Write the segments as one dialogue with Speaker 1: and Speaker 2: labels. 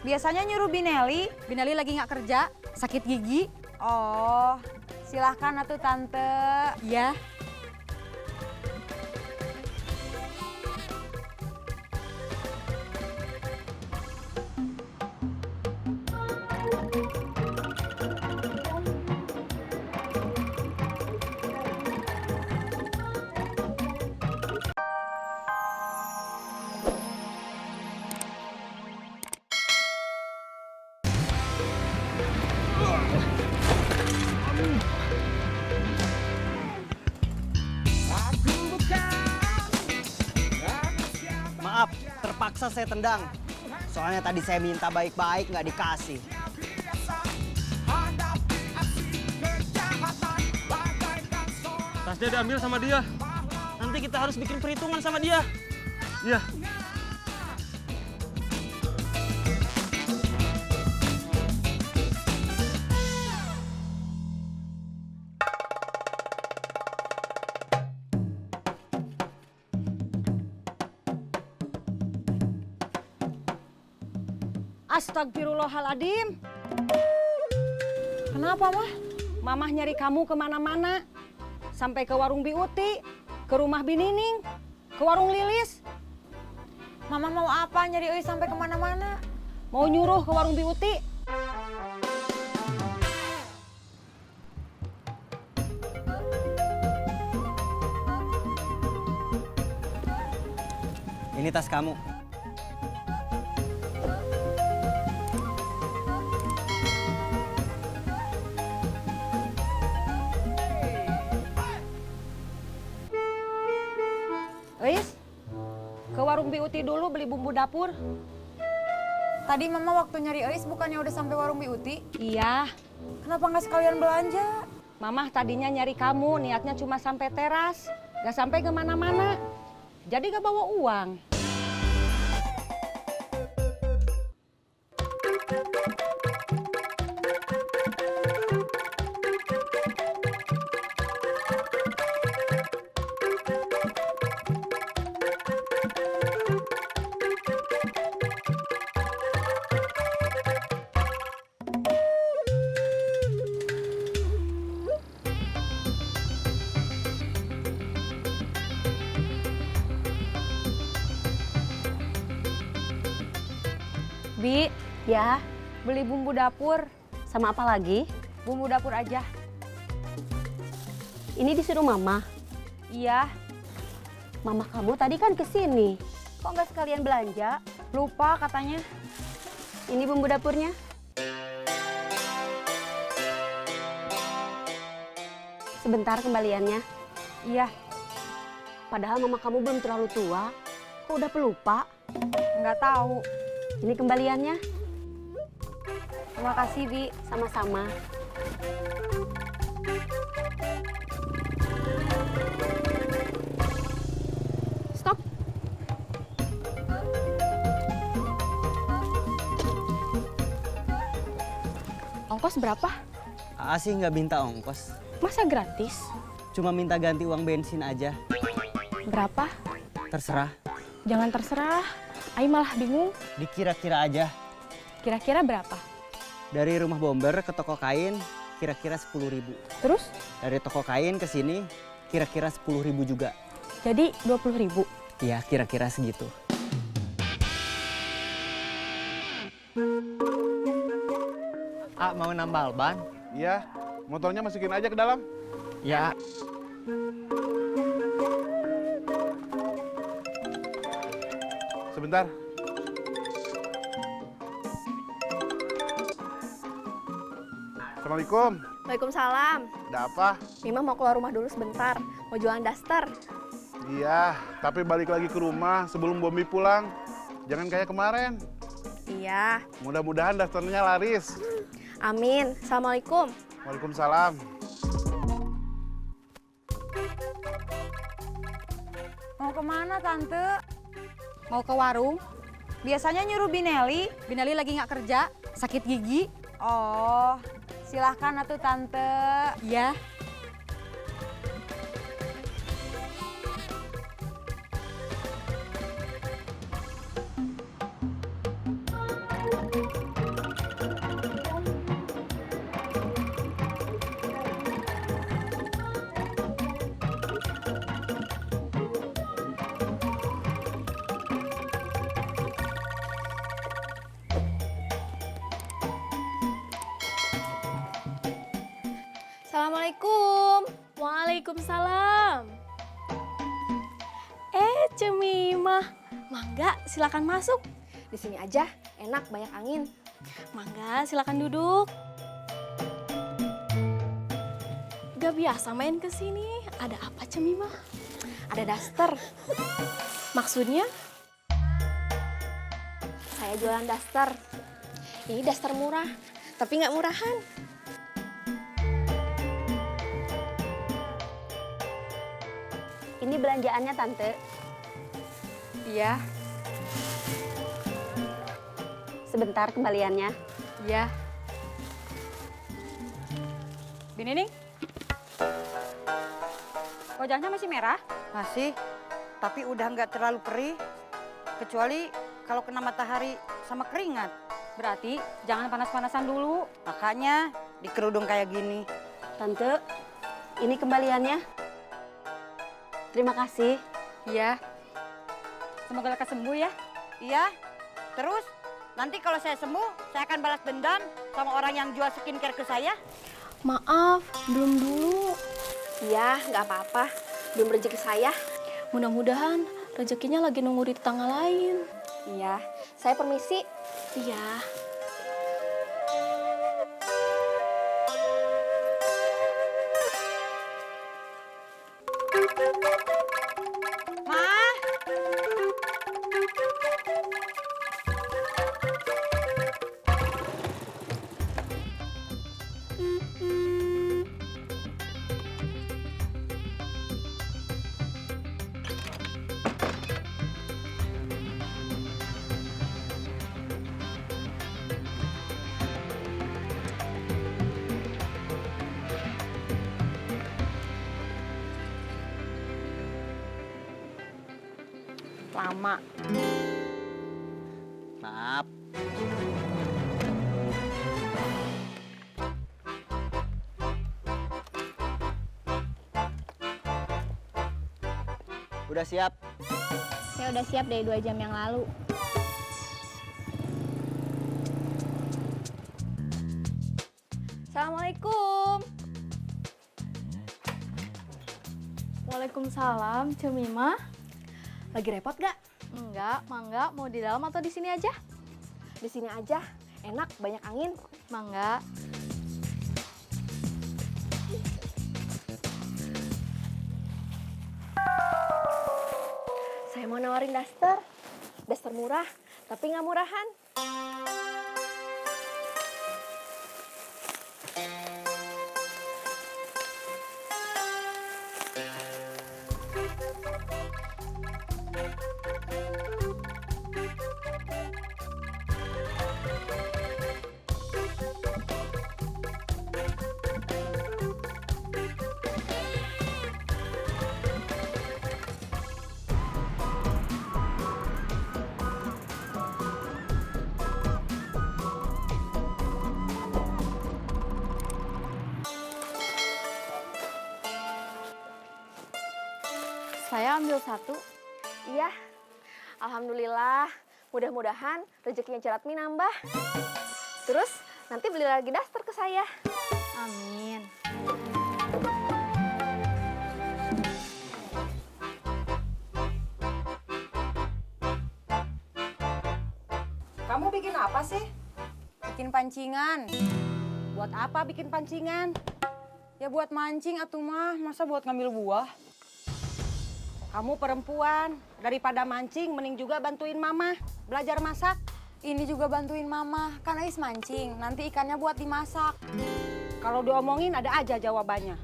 Speaker 1: Biasanya nyuruh Bineli.
Speaker 2: Binali lagi nggak kerja, sakit gigi.
Speaker 1: Oh, silahkan atuh Tante.
Speaker 2: Iya.
Speaker 3: Maaf, terpaksa saya tendang. Soalnya tadi saya minta baik-baik nggak dikasih.
Speaker 4: Tasnya diambil sama dia.
Speaker 3: Nanti kita harus bikin perhitungan sama dia.
Speaker 4: Iya.
Speaker 2: Astagfirullahaladzim.
Speaker 1: Kenapa, Mah?
Speaker 2: Mamah nyari kamu kemana-mana. Sampai ke warung Biuti, ke rumah Binining, ke warung Lilis.
Speaker 1: Mama mau apa nyari euy sampai kemana-mana?
Speaker 2: Mau nyuruh ke warung Biuti.
Speaker 3: Ini tas kamu.
Speaker 2: Eis, ke warung Biuti dulu beli bumbu dapur.
Speaker 1: Tadi Mama waktu nyari Eis bukannya udah sampai warung Biuti?
Speaker 2: Iya,
Speaker 1: Kenapa nggak sekalian belanja?
Speaker 2: Mamah tadinya nyari kamu, niatnya cuma sampai teras. Gak sampai kemana-mana. Jadi gak bawa uang.
Speaker 1: Bi,
Speaker 2: Ya,
Speaker 1: beli bumbu dapur.
Speaker 2: sama apa lagi?
Speaker 1: Bumbu dapur aja.
Speaker 2: Ini disuruh Mama.
Speaker 1: Iya,
Speaker 2: Mama kamu tadi kan kesini. Kok nggak sekalian belanja?
Speaker 1: lupa katanya.
Speaker 2: Ini bumbu dapurnya. Sebentar kembaliannya.
Speaker 1: Iya,
Speaker 2: Padahal mama kamu belum terlalu tua. Kok udah pelupa?
Speaker 1: nggak tahu.
Speaker 2: Ini kembaliannya.
Speaker 1: Terima kasih, Bi.
Speaker 2: Sama-sama. Stop. Ongkos berapa?
Speaker 3: Aa sih nggak minta ongkos.
Speaker 2: Masa gratis?
Speaker 3: Cuma minta ganti uang bensin aja.
Speaker 2: Berapa?
Speaker 3: Terserah.
Speaker 2: Jangan terserah. Ai malah bingung.
Speaker 3: Dikira-kira aja.
Speaker 2: Kira-kira berapa?
Speaker 3: Dari rumah bomber ke toko kain, kira-kira 10.000.
Speaker 2: Terus?
Speaker 3: Dari toko kain ke sini, kira-kira 10.000 juga.
Speaker 2: Jadi 20.000.
Speaker 3: Iya, kira-kira segitu. Mau nambal ban?
Speaker 5: Iya, motornya masukin aja ke dalam.
Speaker 3: Ya.
Speaker 5: Sebentar. Assalamualaikum.
Speaker 6: Waalaikumsalam.
Speaker 5: Ada apa?
Speaker 6: Mima mau keluar rumah dulu sebentar. Mau jualan daster.
Speaker 5: Iya, tapi balik lagi ke rumah sebelum Bombi pulang. Jangan kayak kemarin.
Speaker 6: Iya.
Speaker 5: Mudah-mudahan dasternya laris.
Speaker 6: Amin. Assalamualaikum.
Speaker 5: Waalaikumsalam.
Speaker 1: Mau kemana, Tante?
Speaker 2: Mau ke warung.
Speaker 1: Biasanya nyuruh Bineli.
Speaker 2: Binali lagi nggak kerja, sakit gigi.
Speaker 1: Oh, silahkan atuh Tante.
Speaker 2: Iya.
Speaker 6: Cemimah. Mangga, silakan masuk. Di sini aja, enak, banyak angin. Mangga, silakan duduk. Gak biasa main ke sini. Ada apa, Cemimah? Ada daster. Maksudnya? Saya jualan daster. Ini daster murah, tapi nggak murahan.
Speaker 7: Ini belanjaannya, Tante.
Speaker 1: Iya,
Speaker 7: Sebentar kembaliannya.
Speaker 1: iya.
Speaker 2: Binining? Wajahnya masih merah?
Speaker 8: Masih, tapi udah nggak terlalu perih. Kecuali kalau kena matahari sama keringat.
Speaker 2: Berarti jangan panas-panasan dulu.
Speaker 8: Makanya dikerudung kayak gini.
Speaker 7: Tante, ini kembaliannya. Terima kasih.
Speaker 1: Iya.
Speaker 2: Semoga lekas sembuh ya.
Speaker 8: Iya, terus nanti kalau saya sembuh, saya akan balas dendam sama orang yang jual skincare ke saya.
Speaker 6: Maaf, belum dulu. Iya, nggak apa-apa. Belum rezeki saya. Mudah-mudahan rezekinya lagi nunggu di tetangga lain. Iya, saya permisi. Iya.
Speaker 2: Lama.
Speaker 3: Maaf. Udah siap?
Speaker 6: Saya udah siap dari 2 jam yang lalu. Assalamualaikum. Waalaikumsalam, Cemimah. Lagi repot gak? Enggak, Mangga. Mau di dalam atau di sini aja? Di sini aja. Enak, banyak angin. Mangga. Saya mau nawarin daster. Daster murah, tapi nggak murahan. Saya ambil 1. Iya. Alhamdulillah. Mudah-mudahan rezekinya Ceratmi nambah. Terus nanti beli lagi daster ke saya. Amin.
Speaker 2: Kamu bikin apa sih?
Speaker 1: Bikin pancingan.
Speaker 2: Buat apa bikin pancingan?
Speaker 1: Ya buat mancing atuh mah, masa buat ngambil buah?
Speaker 2: Kamu perempuan, daripada mancing mending juga bantuin mama belajar masak.
Speaker 1: Ini juga bantuin mama, kan Ais mancing, nanti ikannya buat dimasak.
Speaker 2: Kalau diomongin ada aja jawabannya.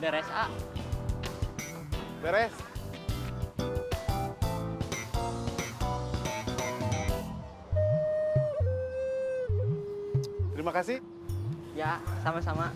Speaker 3: Beres, A.
Speaker 5: Beres. Terima kasih.
Speaker 3: Ya, sama-sama.